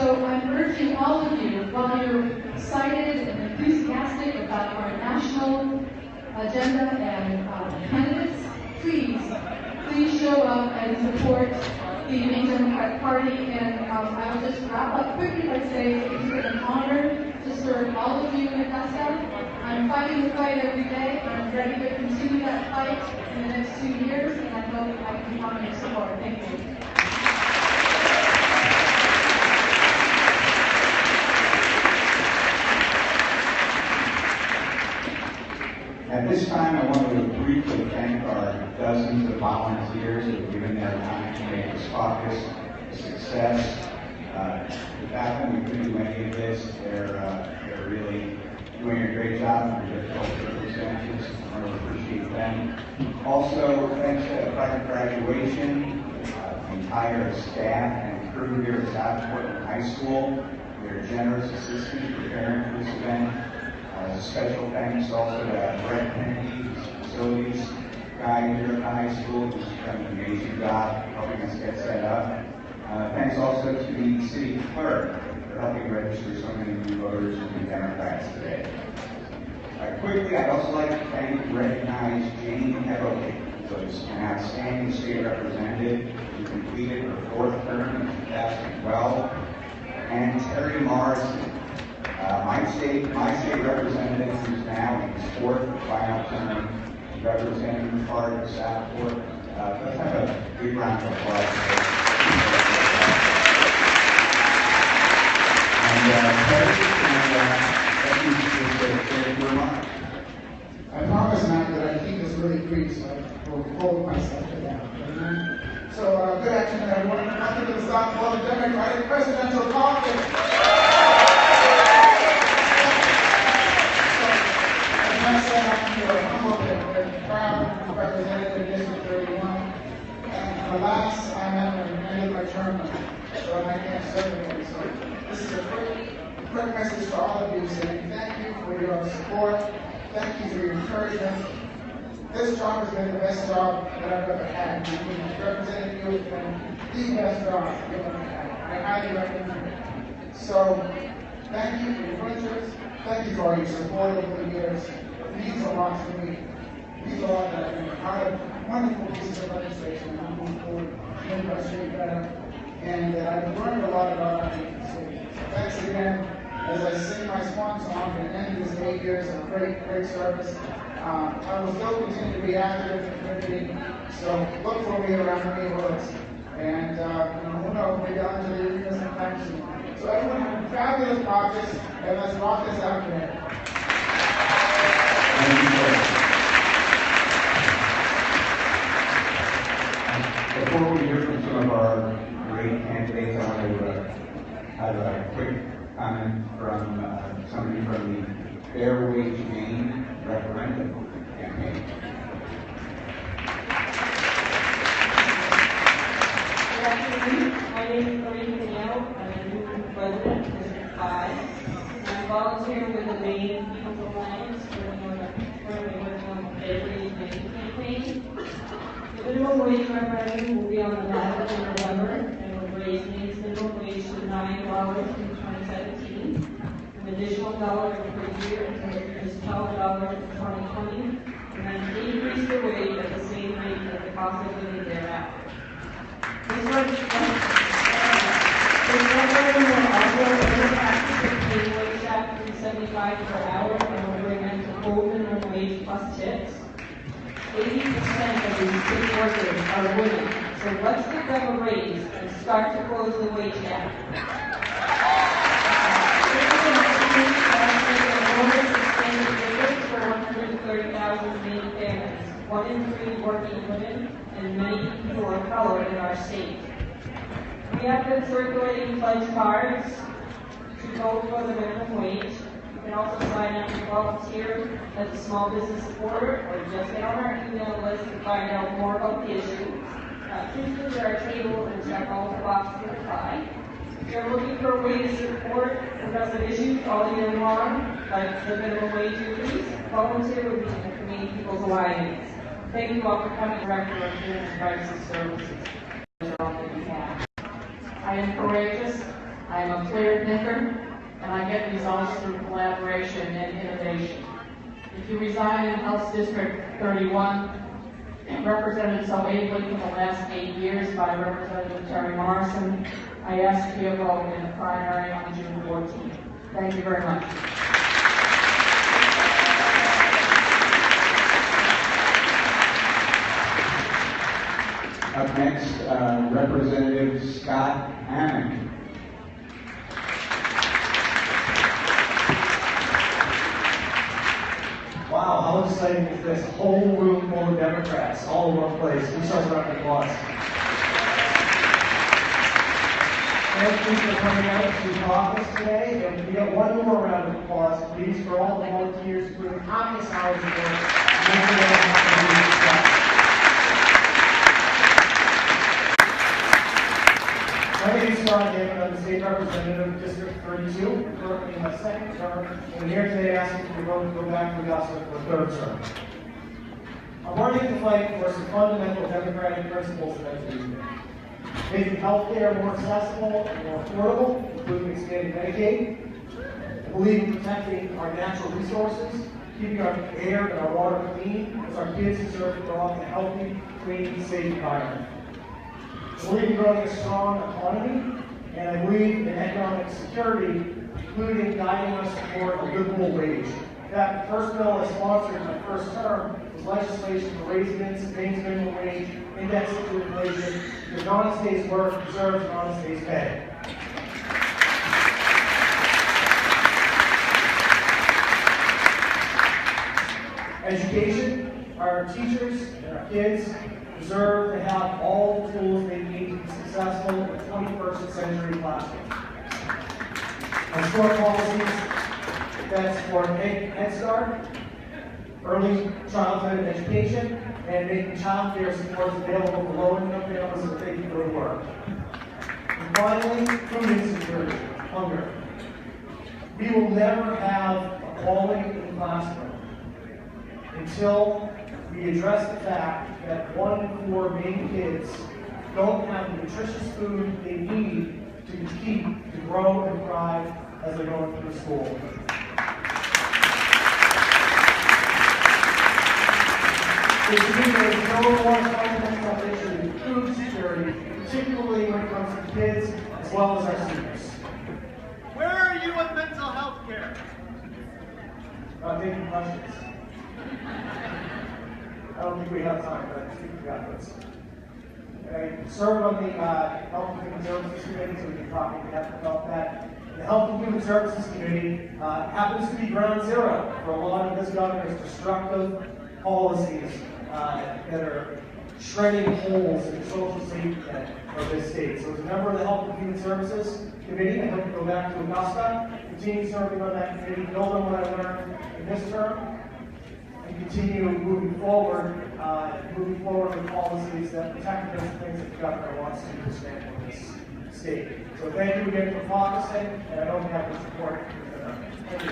So I'm urging all of you, while you're excited and enthusiastic about our national agenda and candidates, please show up and support the Maine Democratic Party. And I will just wrap up quickly by saying it's been an honor to serve all of you in Augusta. I'm fighting the fight every day. I'm ready to continue that fight in the next 2 years, and I hope I can count on your support. Thank you. At this time, I want to briefly thank our dozens of volunteers who have given their time to make this caucus a success. Without them, we couldn't do any of this. They're really doing a great job under difficult circumstances. I really appreciate them. Also, thanks to private graduation, the entire staff and crew here at South Portland High School, their generous assistance preparing for this event. Special thanks also to Brett Kennedy, who's facilities guy here at the high school, who's done an amazing job helping us get set up. Thanks also to the city clerk for helping register so many new voters and new Democrats today. Quickly, I'd also like to thank and recognize Jane Heavily, who was an outstanding state representative who completed her 4th term in 2012, and Terry Morrison, my state representative, who's now in his 4th final term, representing the part of Southport. Let's have a big round of applause. Thank you for remarks. I promise now that I keep this really brief, so I will hold myself to that. Amen. So, good afternoon, everyone. Welcome to the Southport Democratic Presidential Caucus. I said I'm humbled and proud to be represented in District 31. And alas, I'm at the end of my term, so I can't serve anymore. So this is a quick message to all of you saying thank you for your support. Thank you for your encouragement. This job has been the best job that I've ever had. Representing you has been the best job I've ever had. I highly recommend it. So thank you for your interest. Thank you for all your support over the years. It means a lot to me. It means a lot that I've been part of wonderful pieces of legislation. I'm moving forward to make our state better. And I've learned a lot about our state. Thanks again. As I sing my swan song and end this 8 years of great service, I will still continue to be active in the community. So look for me around the neighborhoods. And who knows, maybe I'll enter the arena sometime soon. So everyone have a fabulous caucus, and let's rock this out there. Before we hear from some of our great candidates, I want to have a quick comment from somebody from the Fair Wage Maine referendum campaign. Good afternoon. My name is Marie Canale. I'm a new resident of District 5. I'm volunteering with the Maine People's Alliance currently working on the Fair Wage Maine campaign. The minimum wage referendum will be on the ballot in November and will raise Maine's minimum wage to $9 in 2017, an additional $1 per year until it reaches $12 in 2020, and then increase the wage at the same rate as the cost of living thereafter. This referendum will also impact the pay wage cap to $3.75 per hour and will bring them to full minimum wage plus tips. 80% of these state workers are women, so let's give them a raise and start to close the wage gap. For 130,000 Maine families, 1 in 3 working women, and many people of color in our state. We have been circulating pledge cards to vote for the minimum wage. You can also sign up to volunteer as a small business supporter or just get on our email list to find out more about the issue. Please visit our table and check all the boxes to apply. If you're looking for a way to support progressive issues all year long, like the minimum wage increase, volunteer with me at the Maine People's Alliance. Thank you all for coming, Director of Human Rights and Services. I am courageous. I I'm a clear thinker, and I get results through collaboration and innovation. If you reside in House District 31, represented so ably for the last 8 years by Representative Terry Morrison, I ask for your vote in the primary on June 14th. Thank you very much. Up next, Representative Scott Hammond. Wow, how exciting is this? A whole room full of Democrats, all in one place. Let's start a round of applause. Thank you for coming out to the office today. And we got one more round of applause, please, for all the volunteers who put countless hours of work. My name is Scott Hammond. I'm the state representative of District 32, currently in my second term, and I'm here today asking for your vote to go back to Augusta for a third term. I'm running to fight for some fundamental democratic principles that I believe in. Making healthcare more accessible and more affordable, including expanding Medicaid. I believe in protecting our natural resources, keeping our air and our water clean, as our kids deserve to grow up in a healthy, clean, safe environment. I believe in growing a strong economy, and I believe in economic security, including guiding us toward a livable wage. In fact, the first bill I sponsored in my first term was legislation for raising Maine's minimum wage, indexed to inflation, because an honest day's work deserves an honest day's pay. Education, our teachers and our kids deserve to have all the tools they need to be successful in the 21st century classroom. I support policies that support Head Start, early childhood education, and making child care supports available for low-income families so that they can go to work. And finally, food insecurity, hunger. We will never have equality in the classroom until we address the fact that 1 in 4 Maine kids don't have the nutritious food they need to keep, to grow and thrive as they're going through school. To me, there is no more fundamental issue than food security, particularly when it comes to kids as well as our seniors. Where are you with mental health care? Taking questions. I don't think we have time, but I think we got this. I serve on the Health and Human Services Committee, so we can talk in depth about that. The Health and Human Services Committee happens to be ground zero for a lot of this governor's destructive policies that are shredding holes in the social safety net of this state. So as a member of the Health and Human Services Committee, I hope to go back to Augusta, continue serving on that committee, build on what I learned in this term, and continue moving forward with policies that protect against the things that the governor wants to expand in this state. So thank you again for caucusing, and I hope you have the support. Thank you.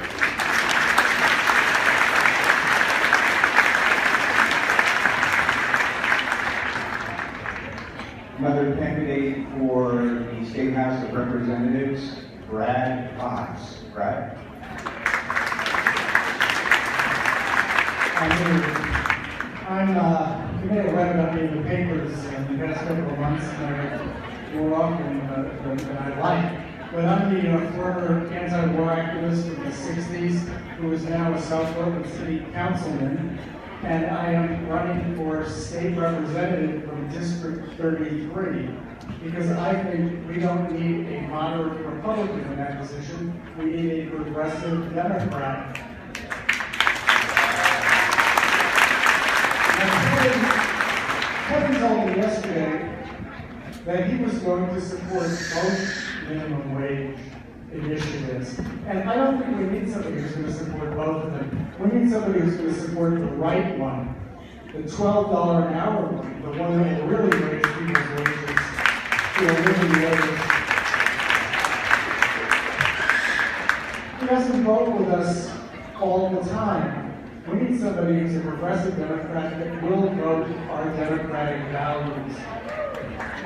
Another candidate for the State House of Representatives, Brad Fox. Brad? You may have read about me in the papers in the past couple of months, more often than I'd like. But I'm the former anti-war activist from the 60s who is now a South Portland City Councilman, and I am running for state representative from District 33 because I think we don't need a moderate Republican in that position. We need a progressive Democrat. Kevin told me yesterday that he was going to support both minimum wage initiatives. And I don't think we need somebody who's going to support both of them. We need somebody who's going to support the right one, the $12 an hour one, the one that will really raise people's wages to a living wage. He doesn't vote with us all the time. We need somebody who's a progressive Democrat that will vote our democratic values.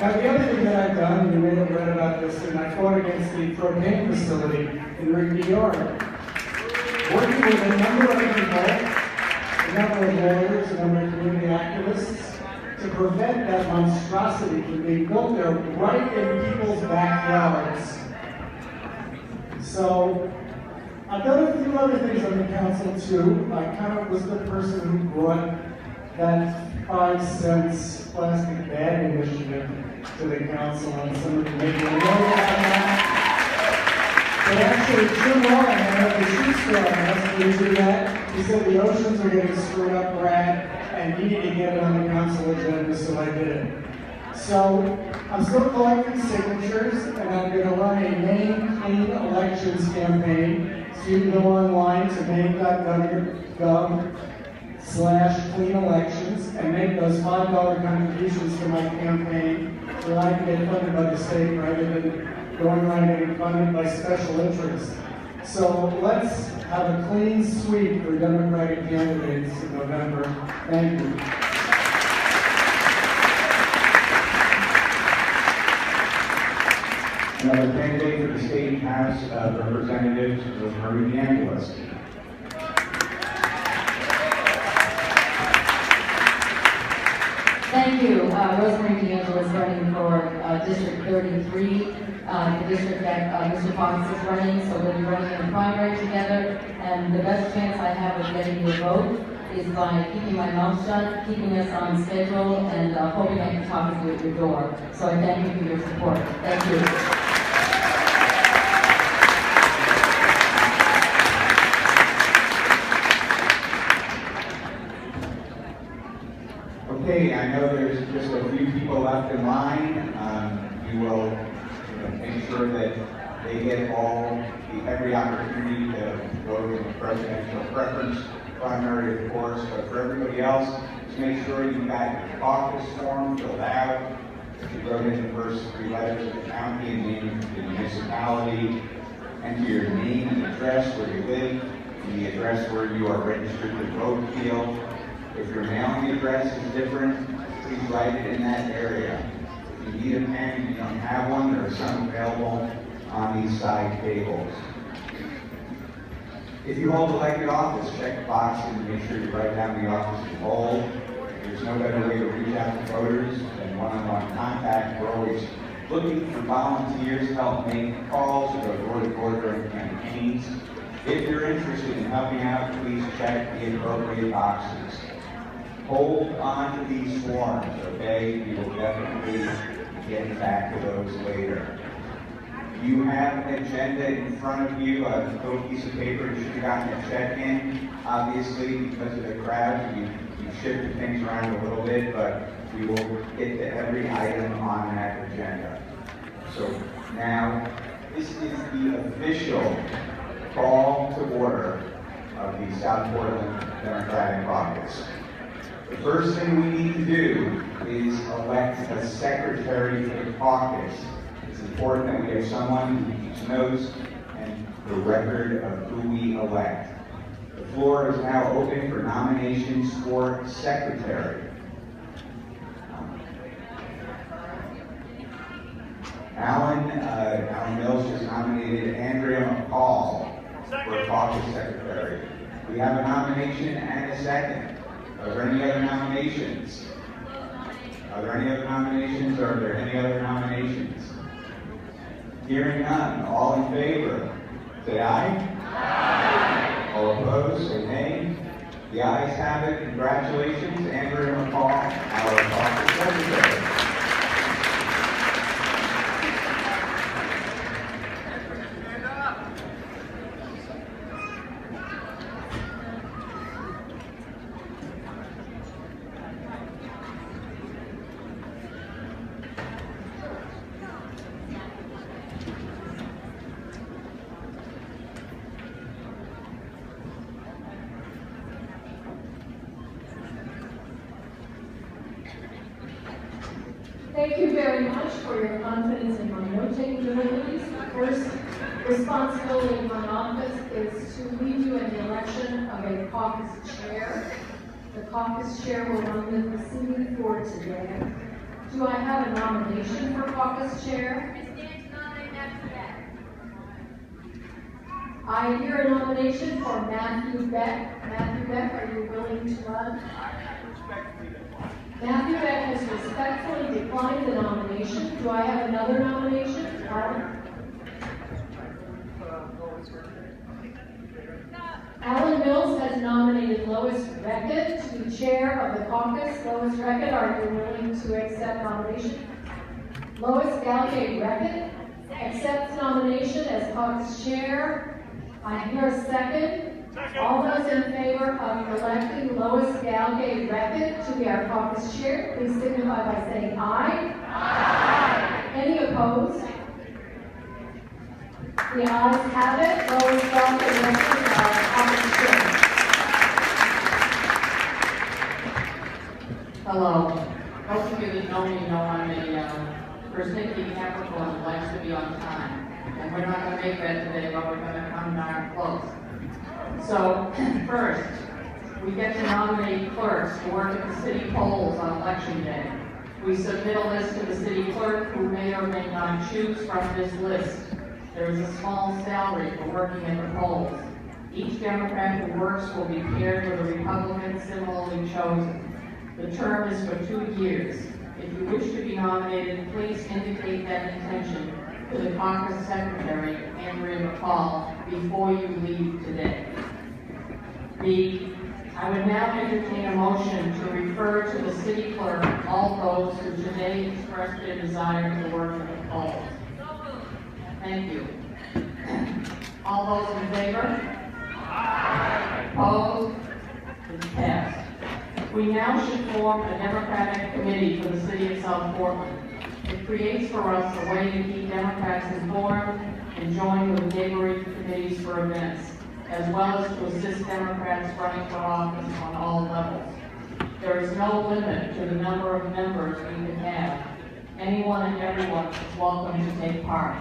Now, the other thing that I've done, and you may have read about this, and I fought against the propane facility in Rigby Yard. Working with a number of people, a number of lawyers, a number of community activists, to prevent that monstrosity from being built there right in people's backyards. So, I've done a few other things on the council too. I kind of was the person who brought that 5 cents plastic bag initiative to the council, and somebody made me know about that. But actually, Jim Warren at the shoe store asked me to do that. He said the oceans are getting screwed up, Brad, and you need to get it on the council agenda, so I did it. So, I'm still collecting signatures, and I'm going to run a Maine Clean Elections campaign. So you can go online to maine.gov/clean elections and make those $5 contributions to my campaign so that I can get funded by the state rather than going around getting funded by special interests. So let's have a clean sweep for Democratic candidates in November. Thank you. Another candidate for the State House of Representatives was Marie DeAngelis. Thank you. Rosemary DeAngelis running for District 33, the district that Mr. Fox is running, so we'll be running in a primary together, and the best chance I have of getting your vote is by keeping my mouth shut, keeping us on schedule, and hoping I can talk to you at your door. So I thank you for your support. Thank you. Okay, I know there's just a few people left in line. We will make sure that they get every opportunity to vote in the presidential preference primary, of course, but for everybody else, just make sure you've got your caucus form filled out. If you wrote in the first 3 letters of the county and name of the municipality, enter your name and address where you live, and the address where you are registered to vote field. If your mailing address is different, please write it in that area. If you need a pen and you don't have one, there are some available on these side tables. If you hold elected office, check the box and make sure you write down the office you hold. There's no better way to reach out to voters than one-on-one contact. We're always looking for volunteers to help make calls or go door-to-door during campaigns. If you're interested in helping out, please check the appropriate boxes. Hold on to these forms, okay? We will definitely get back to those later. You have an agenda in front of you, a little piece of paper. You should have gotten a check-in. Obviously, because of the crowd, you shifted things around a little bit, but we will get to every item on that agenda. So now, this is the official call to order of the South Portland Democratic Caucus. The first thing we need to do is elect a secretary for the caucus. It's important that we have someone who keeps notes and the record of who we elect. The floor is now open for nominations for secretary. Alan Mills has nominated Andrea McCall for caucus secretary. We have a nomination and a second. Are there any other nominations? Are there any other nominations? Or are there any other nominations? Hearing none. All in favor, say aye. Aye. All opposed, say nay. The ayes have it. Congratulations, Andrea McCall, our caucus secretary. Thank you very much for your confidence in my note-taking abilities. The first responsibility of my office is to lead you in the election of a caucus chair. The caucus chair will run the proceeding for today. Do I have a nomination for caucus chair? I hear a nomination for Matthew Beck. Matthew Beck, are you willing to run? Matthew Beck has respectfully declined the nomination. Do I have another nomination? Alan Mills has nominated Lois Reckitt to be chair of the caucus. Lois Reckitt, are you willing to accept nomination? Lois Galgate Reckitt accepts nomination as caucus chair. I hear a second. All those in favor of electing Lois Galgate Reckitt to be our caucus chair, please signify by saying aye. Aye. Any opposed? The ayes have it. Lois Galgate Reckitt is our caucus chair. Hello. Most of you that know me know I'm a persnickety Capricorn who likes to be on time. And we're not going to make that today, but we're going to come darn close. So, first, we get to nominate clerks to work at the city polls on election day. We submit a list to the city clerk who may or may not choose from this list. There is a small salary for working at the polls. Each Democrat who works will be paired with a Republican similarly chosen. The term is for 2 years. If you wish to be nominated, please indicate that intention to the caucus secretary, Andrea McCall, before you leave today. I would now entertain a motion to refer to the city clerk all those who today expressed their desire to work at the polls. Thank you. All those in favor? Aye. Opposed? It's passed. We now should form a Democratic committee for the city of South Portland. It creates for us a way to keep Democrats informed and join with neighboring committees for events, as well as to assist Democrats running for office on all levels. There is no limit to the number of members we can have. Anyone and everyone is welcome to take part.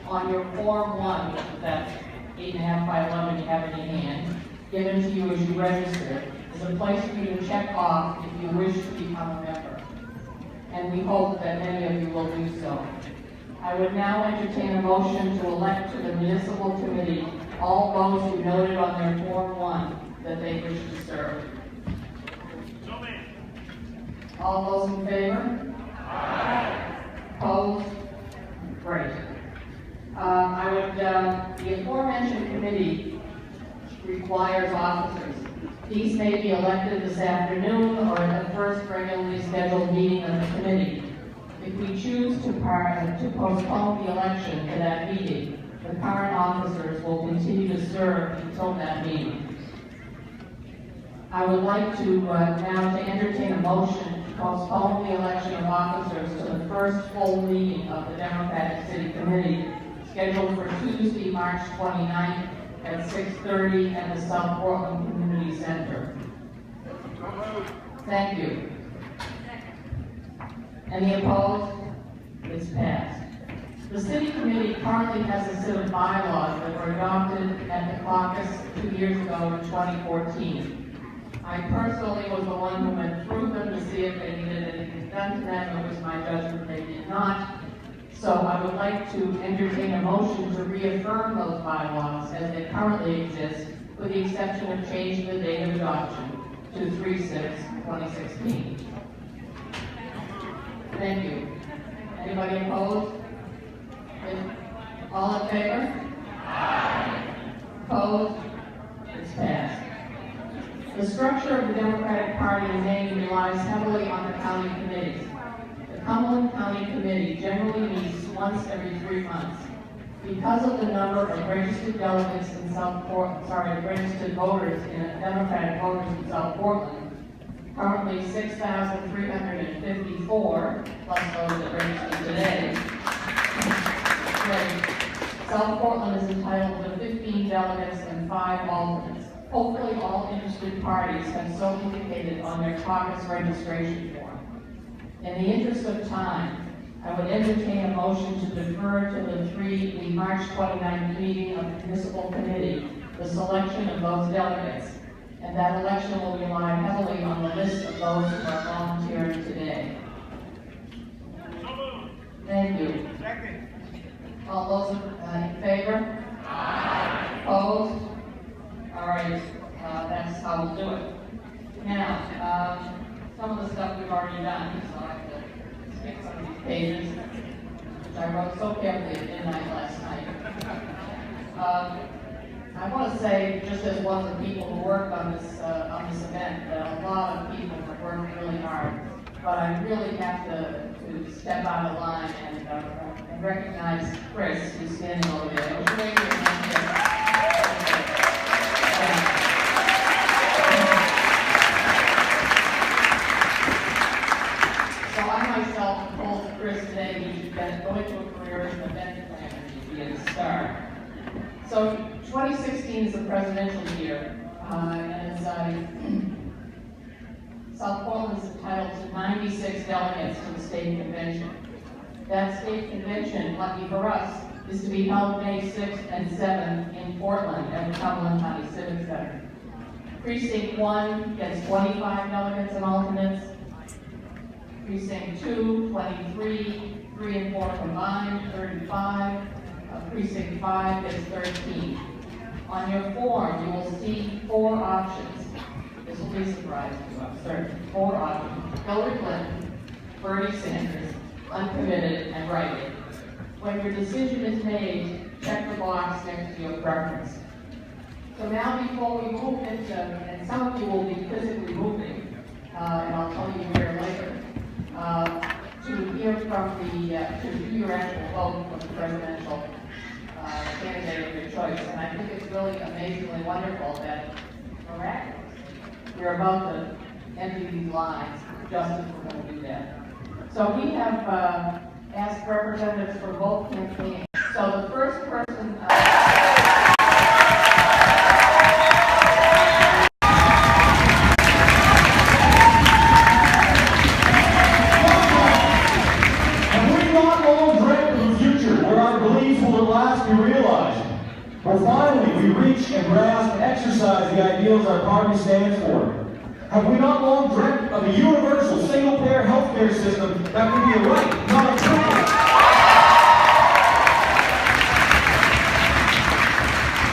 On your Form 1, that 8.5 by 11 you have in your hand, given to you as you register, is a place for you to check off if you wish to become a member. And we hope that many of you will do so. I would now entertain a motion to elect to the municipal committee all those who noted on their Form 1 that they wish to serve. So many. All those in favor? Aye. Opposed? Great. The aforementioned committee requires officers. These may be elected this afternoon or at the first regularly scheduled meeting of the committee. If we choose to postpone the election to that meeting, the current officers will continue to serve until that meeting. I would like to now to entertain a motion to postpone the election of officers to the first full meeting of the Democratic City Committee, scheduled for Tuesday, March 29th at 6:30 at the South Portland Community Center. Thank you. Any opposed? It's passed. The City Committee currently has a set of bylaws that were adopted at the caucus 2 years ago in 2014. I personally was the one who went through them to see if they needed anything done to them. It was my judgment they did not. So I would like to entertain a motion to reaffirm those bylaws as they currently exist, with the exception of changing the date of adoption to 3/6/2016. Thank you. Anybody opposed? All in favor? Aye. Opposed? It's passed. The structure of the Democratic Party in Maine relies heavily on the county committees. The Cumberland County Committee generally meets once every 3 months. Because of the number of registered delegates in registered voters Democratic voters in South Portland, currently 6,354, plus those that registered today. South Portland is entitled to 15 delegates and 5 alternates. Hopefully all interested parties have so indicated on their caucus registration form. In the interest of time, I would entertain a motion to defer to the March 29th meeting of the Municipal Committee the selection of those delegates, and that election will rely heavily on the list of those who are volunteering today. Thank you. Second. All those in favor? Aye. Opposed? All right, that's how we'll do it. Now, some of the stuff we've already done, so I have to skip some of these pages, which I wrote so carefully at midnight last night. I want to say, just as one of the people who worked on this event, that a lot of people have worked really hard. But I really have to step out of line and recognize Chris, who's standing over there. Would you raise your hand here? So I myself told Chris today he should go into a career as an event planner to be a star. So 2016 is a presidential year, and South Portland is entitled to 96 delegates to the state convention. That state convention, lucky for us, is to be held May 6th and 7th in Portland at the Cumberland County Civic Center. Precinct 1 gets 25 delegates and alternates. Precinct 2, 23, 3 and 4 combined, 35. Precinct 5 gets 13. On your form, you will see 4 options. This will be a surprise to you, I'm certain. 4 options: Hillary Clinton, Bernie Sanders, uncommitted, and write-in. When your decision is made, check the box next to your preference. So now before we move into, and some of you will be physically moving, and I'll tell you where later, to hear from to do your actual vote for the presidential candidate of your choice. And I think it's really amazingly wonderful that, miraculous, we're about to empty these lines just as we're going to do that. So we have asked representatives for both campaigns. So the first person... Well, finally, we reach and grasp and exercise the ideals our party stands for. Have we not long dreamt of a universal, single-payer healthcare system that can be a right, not a privilege?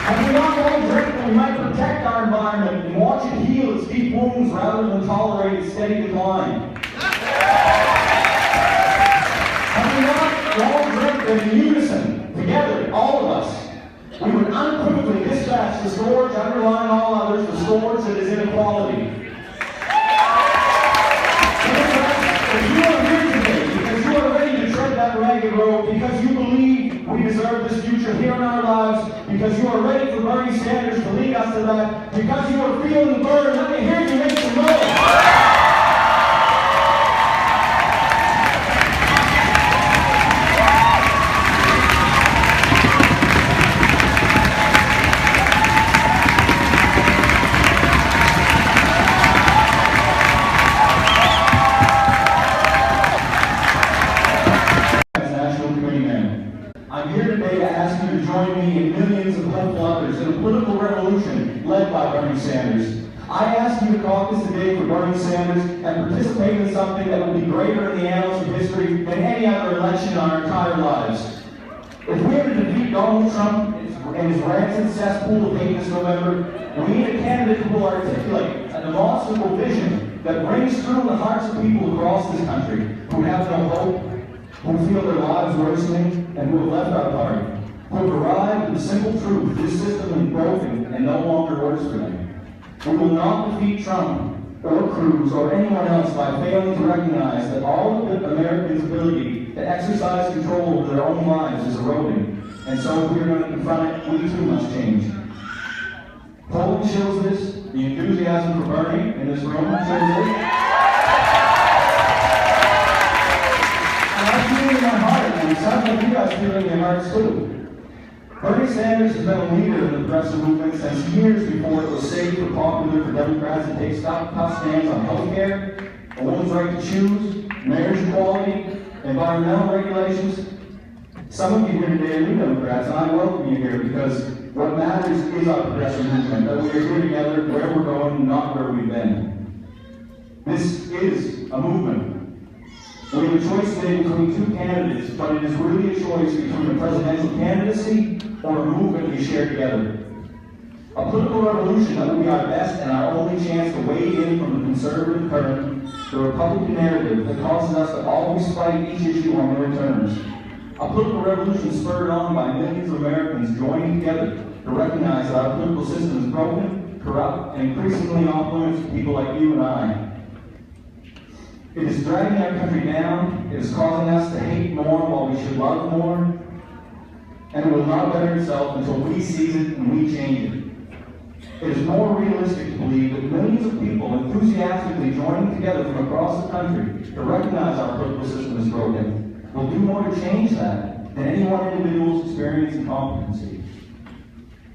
Have we not long dreamt that we might protect our environment and watch it heal its deep wounds rather than tolerate its steady decline? Have we not long dreamt that in unison, together, all of us, we would unequivocally dispatch the scourge underlying all others, the scourge that is inequality? If you are here today because you are ready to tread that ragged road, because you believe we deserve this future here in our lives, because you are ready for Bernie Sanders to lead us to that, because you are feeling the burn, let me hear you make some noise. I'm here today to ask you to join me and millions of hopeful others in a political revolution led by Bernie Sanders. I ask you to caucus today for Bernie Sanders and participate in something that will be greater in the annals of history than any other election in our entire lives. If we are to defeat Donald Trump and his rancid cesspool of hate this November, we need a candidate who will articulate a demonstrable vision that rings true in the hearts of people across this country who have no hope, who feel their lives worsening, and who have left our party, who have arrived at the simple truth: this system is broken and no longer works for them. We will not defeat Trump or Cruz or anyone else by failing to recognize that all of Americans' ability to exercise control over their own lives is eroding, and so if we are going to confront it, we too must change. Polling shows this, the enthusiasm for Bernie in this room shows this. In my heart, and it sounds like you guys feel it in your hearts too. Bernie Sanders has been a leader in the progressive movement since years before it was safe or popular for Democrats to take tough stands on health care, a woman's right to choose, marriage equality, environmental regulations. Some of you here today are new Democrats, and I welcome you here because what matters is our progressive movement, that we are here together where we're going, not where we've been. This is a movement. We have a choice today between two candidates, but it is really a choice between a presidential candidacy or a movement we share together. A political revolution that will be our best and our only chance to wade in from the conservative current, the Republican narrative that causes us to always fight each issue on their terms. A political revolution spurred on by millions of Americans joining together to recognize that our political system is broken, corrupt, and increasingly off limits to people like you and I. It is dragging our country down, it is causing us to hate more while we should love more, and it will not better itself until we seize it and we change it. It is more realistic to believe that millions of people enthusiastically joining together from across the country to recognize our political system is broken will do more to change that than any one individual's experience and competency.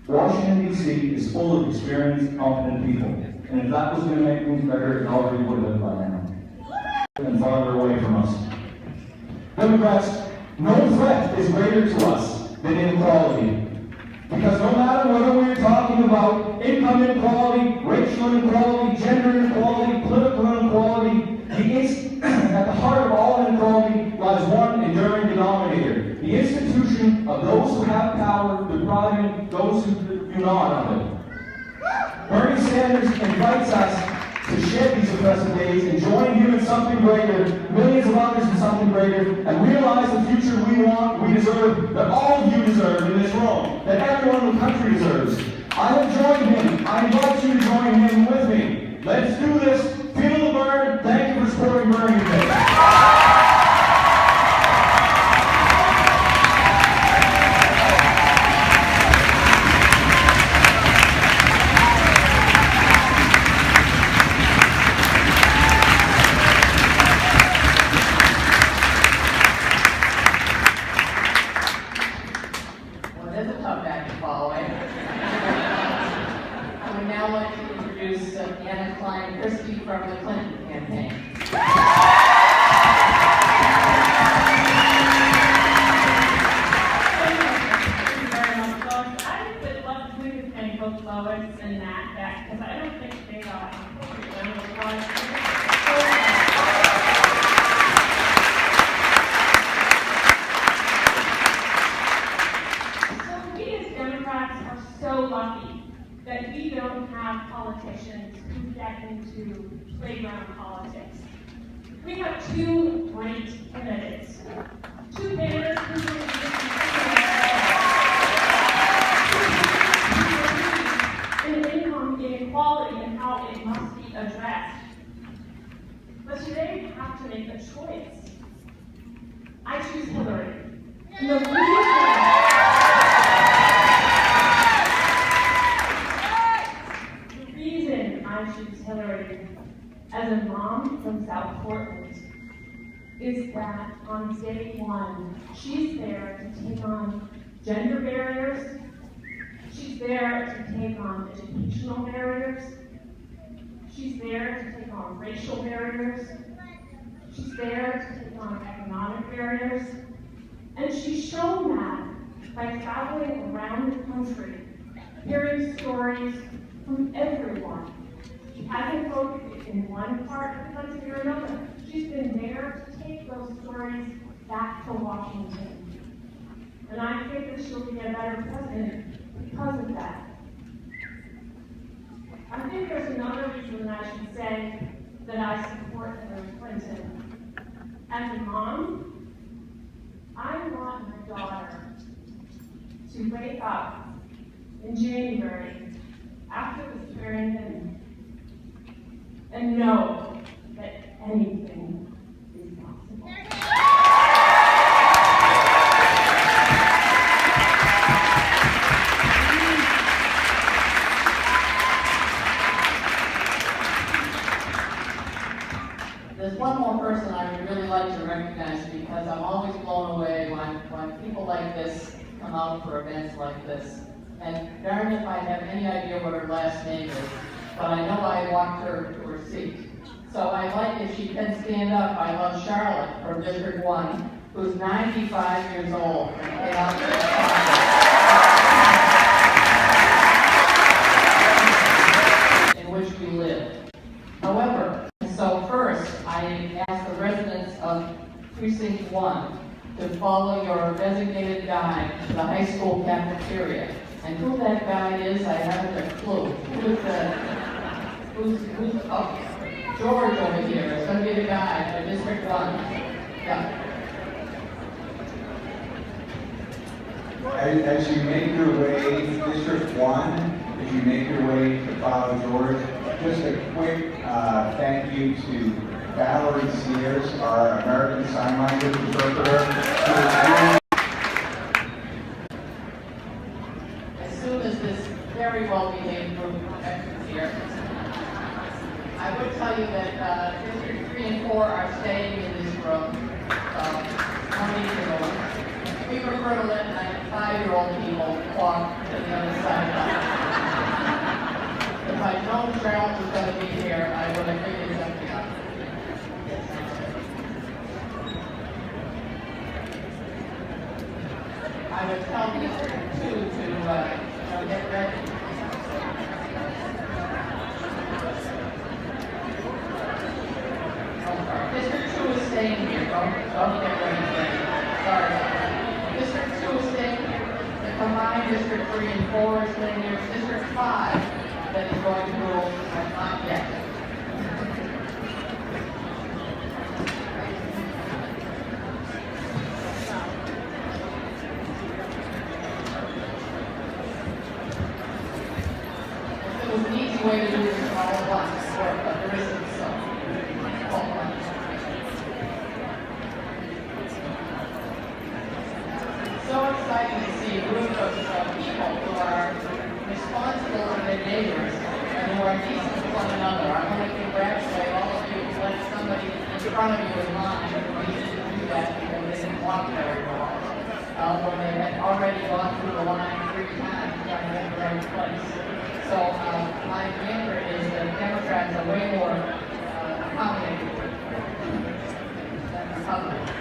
Washington, D.C. is full of experienced, competent people, and if that was going to make things better, it already would have been by now. And farther away from us. Democrats, no threat is greater to us than inequality. Because no matter whether we're talking about income inequality, racial inequality, gender inequality, political inequality, at the heart of all inequality lies one enduring denominator: the institution of those who have power depriving those who do not of it. Bernie Sanders invites us to shed these oppressive days and join him in something greater, millions of others in something greater, and realize the future we want, we deserve, that all of you deserve in this room, that everyone in the country deserves. I have joined him. I invite you to join him with me. Let's do this. Feel the burn. Thank you for supporting Bernie today. From the Clinton campaign. Thank you very much, folks. I would love to thank both Lois and Nat back because I don't think they got appropriate level of applause. So we as Democrats are so lucky that we don't have politicians who get into playground politics. We have two great candidates. Two candidates who believe in income inequality and how it must be addressed. But today we have to make a choice. I choose Hillary. And the reason I choose Hillary as a mom from South Portland is that on day one, she's there to take on gender barriers, she's there to take on educational barriers, she's there to take on racial barriers, she's there to take on economic barriers, and she's shown that by traveling around the country, hearing stories from everyone. She hasn't focused in one part of the country or another. She's been there to take those stories back to Washington. And I think that she'll be a better president because of that. I think there's another reason I should say that I support Hillary Clinton. As a mom, I want my daughter to wake up in January after the swearing-in and know that anything is possible. There's one more person I would really like to recognize because I'm always blown away when people like this come out for events like this. And Meredith might have any idea what her last name is, but I know I walked her to her seat. So I'd like if she can stand up. I love Charlotte from District 1, who's 95 years old and came out to the in which we live. However, so first I ask the residents of follow your designated guide to the high school cafeteria. And who that guide is, I haven't a clue. Oh, George over here is going to be the guide for District 1. Yeah. As you make your way, District 1, as you make your way to follow George, just a quick thank you to Valerie Sears, our American Sign Language interpreter. As soon as this very well-behaved group exits here, I would tell you that District 3 and 4 are staying in this room. We prefer to let 5-year-old people walk to the other side of the house. If I'd known Charles was going to be here, I would have figured something out. I would tell District 2 to get ready. Oh, sorry. District 2 is staying here. Don't get ready. Sorry. District 2 is staying here. The combined District 3 and 4 is staying here. It's District 5 that is going to rule, but not yet. If it was an easy way to do this all at once, but there isn't, so. So exciting to see a group of people who are responsible to their neighbors and who are decent to one another. I want to congratulate all of you who let somebody in front of you in line who didn't do that because they didn't walk very well. When they had already gone through the line 3 times trying to get the right place. So my answer is that Democrats are way more accommodating than Republicans.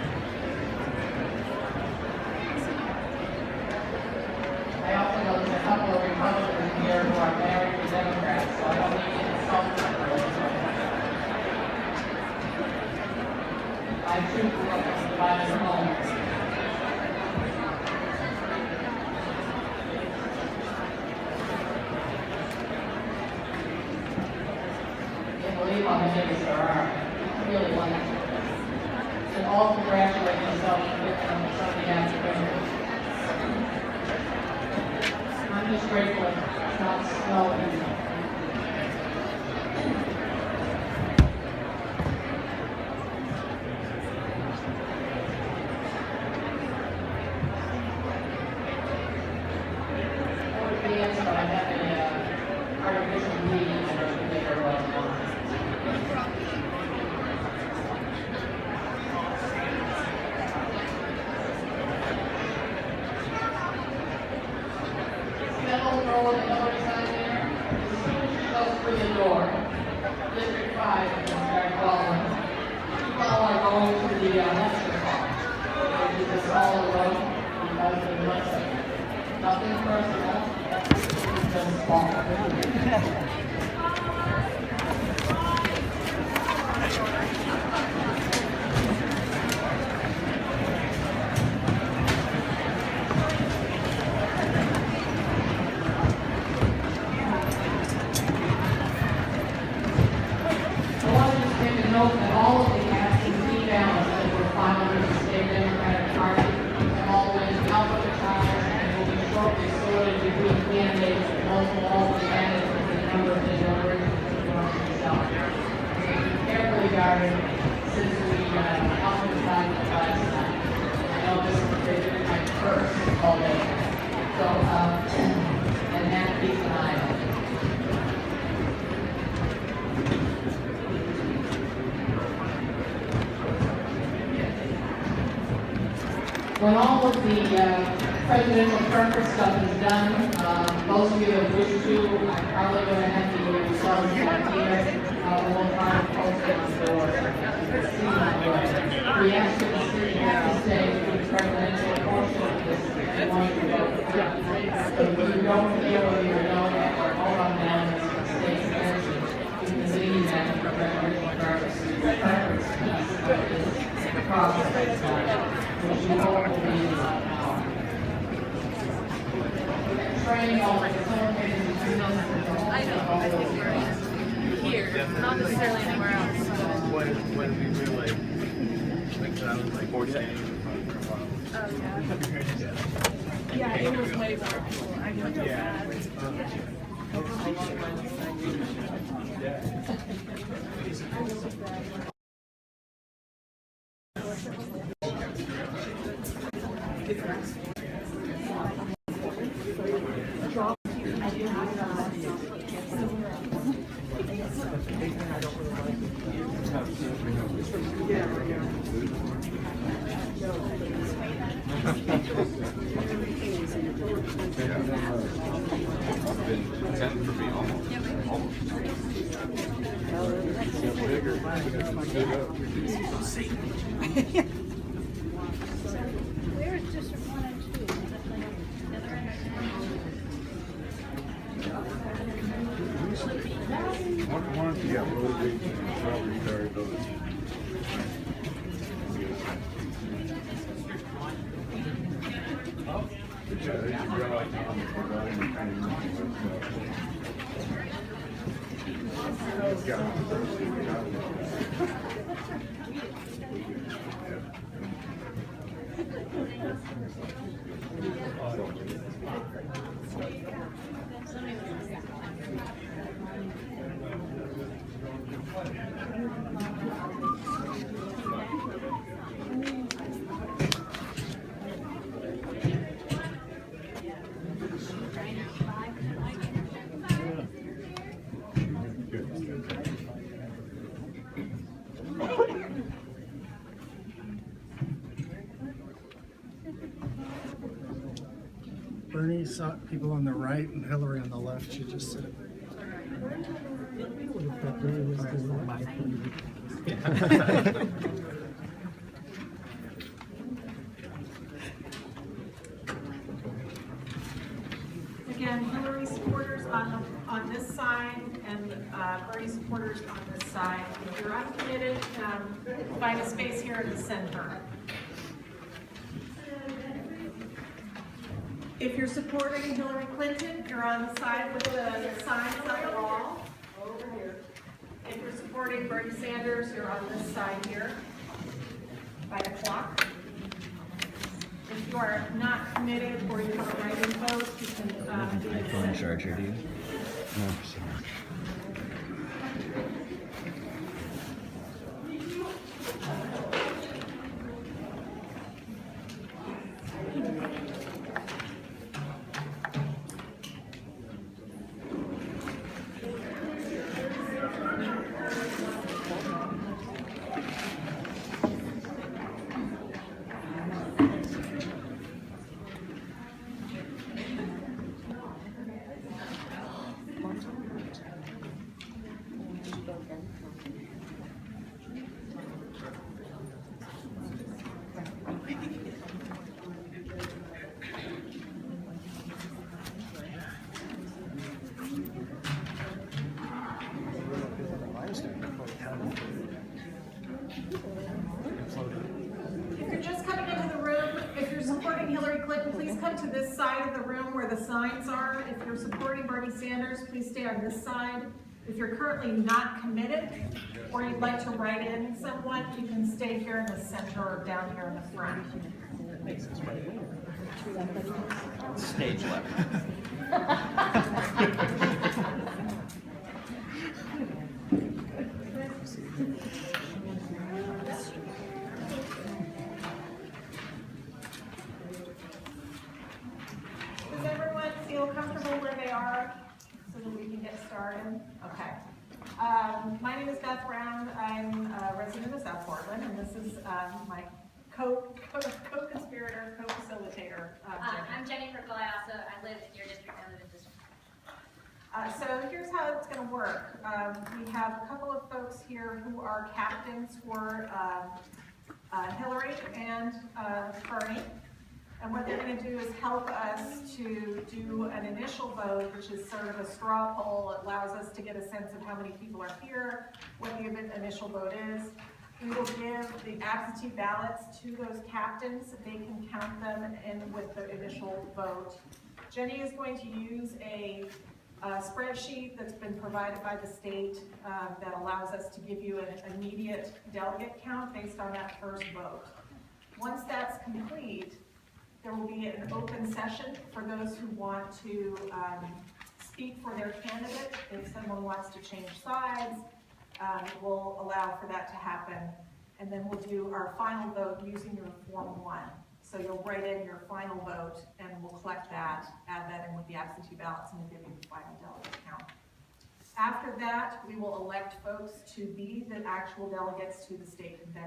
I also know there's a couple of Republicans here who are married to Democrats, so I don't need to insult them. I too grew up in a divided home. I can't believe how many of us there are. It's really wonderful. You should all congratulate yourself on Sunday afternoon. I'm just grateful it's not snowing. I would be answered, but I have an artificial meeting and I should make everyone know. That little girl with the number sign there, as soon as she goes through the door, District 5 is going to start following. People are going to the lecture hall, which is a solid road because of the lecture. Nothing personal, it's just small. Note that all of the absentee ballots that were filed with the state Democratic Party have all been alphabetized and will be shortly sorted between candidates and also all the candidates with the number of the numbers themselves. Carefully guarded since we alphabetized it last night. I know this is my first all day. So, and have peace and eye on it. When all of the presidential preference stuff is done, most of you that wish to, I'm probably going to have the results back here. We'll try to post it on the door. We ask that the city has to stay through the presidential portion of this if you want to vote. So if you don't feel or you don't hold on down this state's attention, you can leave that for presidential preference piece of this process. which you all believe is our power. Training all the facilitators and students and the whole. I know, I think we're here, not necessarily anywhere else. When we were like I was like 40 days for a while. Oh, yeah. Yeah, it was way more cool. I feel bad. I wanted to get motivated and probably carry those. Yeah, they should realize how much we're going to Bernie saw people on the right and Hillary on the left. She just said. Again, Hillary supporters on this side and Bernie supporters on this side. If you're uncommitted, find a space here in the center. If you're supporting Hillary Clinton, you're on the side with the signs on the wall, over here. If you're supporting Bernie Sanders, you're on this side here, by the clock. If you are not committed or you have a write-in vote, you can do the iPhone charger, do you? No, sorry. If you're just coming into the room, if you're supporting Hillary Clinton, please come to this side of the room where the signs are. If you're supporting Bernie Sanders, please stay on this side. If you're currently not committed or you'd like to write in someone, you can stay here in the center or down here in the front. Stage left. Does everyone feel comfortable where they are so that we can get started? Okay. My name is Beth Brown. I'm a resident of South Portland, and this is my co-conspirator, co-facilitator. I'm Jenny Ricolaiasso. I live in your district. I live in district. So here's how it's going to work. We have a couple of folks here who are captains for Hillary and Bernie. And what they're going to do is help us to do an initial vote, which is sort of a straw poll. It allows us to get a sense of how many people are here, what the initial vote is. We will give the absentee ballots to those captains. They can count them in with the initial vote. Jenny is going to use a spreadsheet that's been provided by the state that allows us to give you an immediate delegate count based on that first vote. Once that's complete, there will be an open session for those who want to speak for their candidate. If someone wants to change sides, we'll allow for that to happen. And then we'll do our final vote using your Form 1. So you'll write in your final vote and we'll collect that, add that in with the absentee ballots, and we'll give you the final delegate count. After that, we will elect folks to be the actual delegates to the state convention.